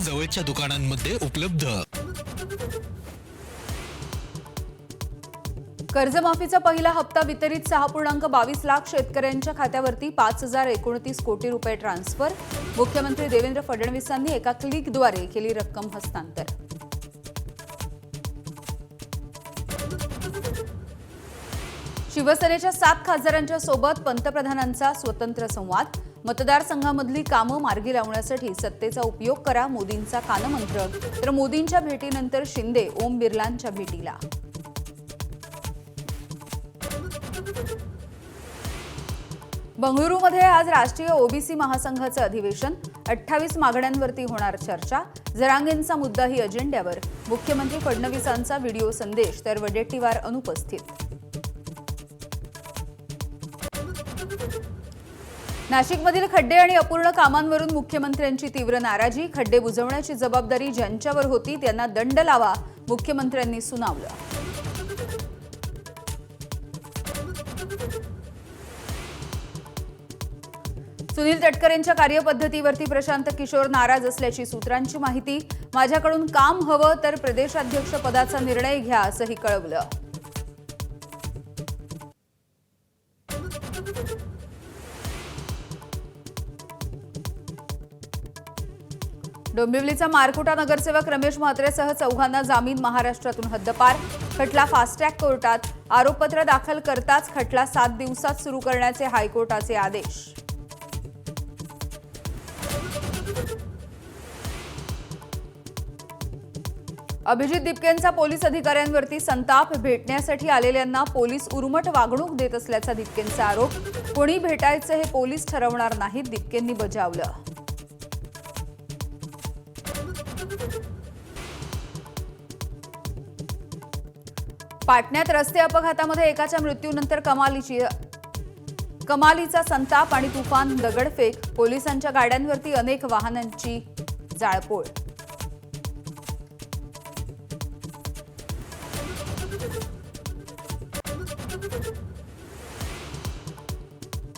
जवळच्या दुकानांमध्ये उपलब्ध। कर्जमाफीचा पहिला हप्ता वितरित 6.22 लाख शेतकऱ्यांच्या खात्यावरती 5029 कोटी रुपये ट्रान्सफर। मुख्यमंत्री देवेंद्र फडणवीसांनी एका क्लिकद्वारे केली रक्कम हस्तांतर। शिवसेनेच्या 7 खासदारांच्या सोबत पंतप्रधानांचा स्वतंत्र संवाद। मतदारसंघामधली कामं मार्गी लावण्यासाठी सत्तेचा उपयोग करा, मोदींचा कानमंत्र। तर मोदींच्या भेटीनंतर शिंदे ओम बिर्लांच्या भेटीला। बंगळुरूमध्ये आज राष्ट्रीय ओबीसी महासंघाचं अधिवेशन। 28 मागण्यांवरती होणार चर्चा। जरांगेंचा मुद्दाही अजेंड्यावर। मुख्यमंत्री फडणवीसांचा व्हिडिओ संदेश तर वडेट्टीवार अनुपस्थित। नाशिकमधील खड्डे आणि अपूर्ण कामांवरून मुख्यमंत्र्यांची तीव्र नाराजी। खड्डे बुजवण्याची जबाबदारी ज्यांच्यावर होती त्यांना दंड लावा, मुख्यमंत्र्यांनी सुनावलं। सुनील तटकरेंच्या कार्यपद्धतीवरती प्रशांत किशोर नाराज असल्याची सूत्रांची माहिती। माझ्याकडून काम हवं तर प्रदेशाध्यक्ष पदाचा निर्णय घ्या असंही कळवलं। डोंबिवलीचा मारकुटा नगरसेवक रमेश म्हात्रेसह चौघांना जामीन। महाराष्ट्रातून हद्दपार। खटला फास्ट ट्रॅक कोर्टात। आरोपपत्र दाखल करताच खटला 7 दिवसात सुरू करण्याचे हायकोर्टाचे आदेश। अभिजित दिपकेंचा पोलीस अधिकाऱ्यांवरती संताप। भेटण्यासाठी आलेल्यांना पोलीस उर्मट वागणूक देत असल्याचा दिपकेंचा आरोप। कोणी भेटायचं हे पोलीस ठरवणार नाहीत, दिपकेंनी बजावलं। पाटण्यात रस्ते अपघातामध्ये एकाच्या मृत्यूनंतर कमालीचा संताप आणि तुफान दगडफेक। पोलिसांच्या गाड्यांवरती अनेक वाहनांची जाळपोळ।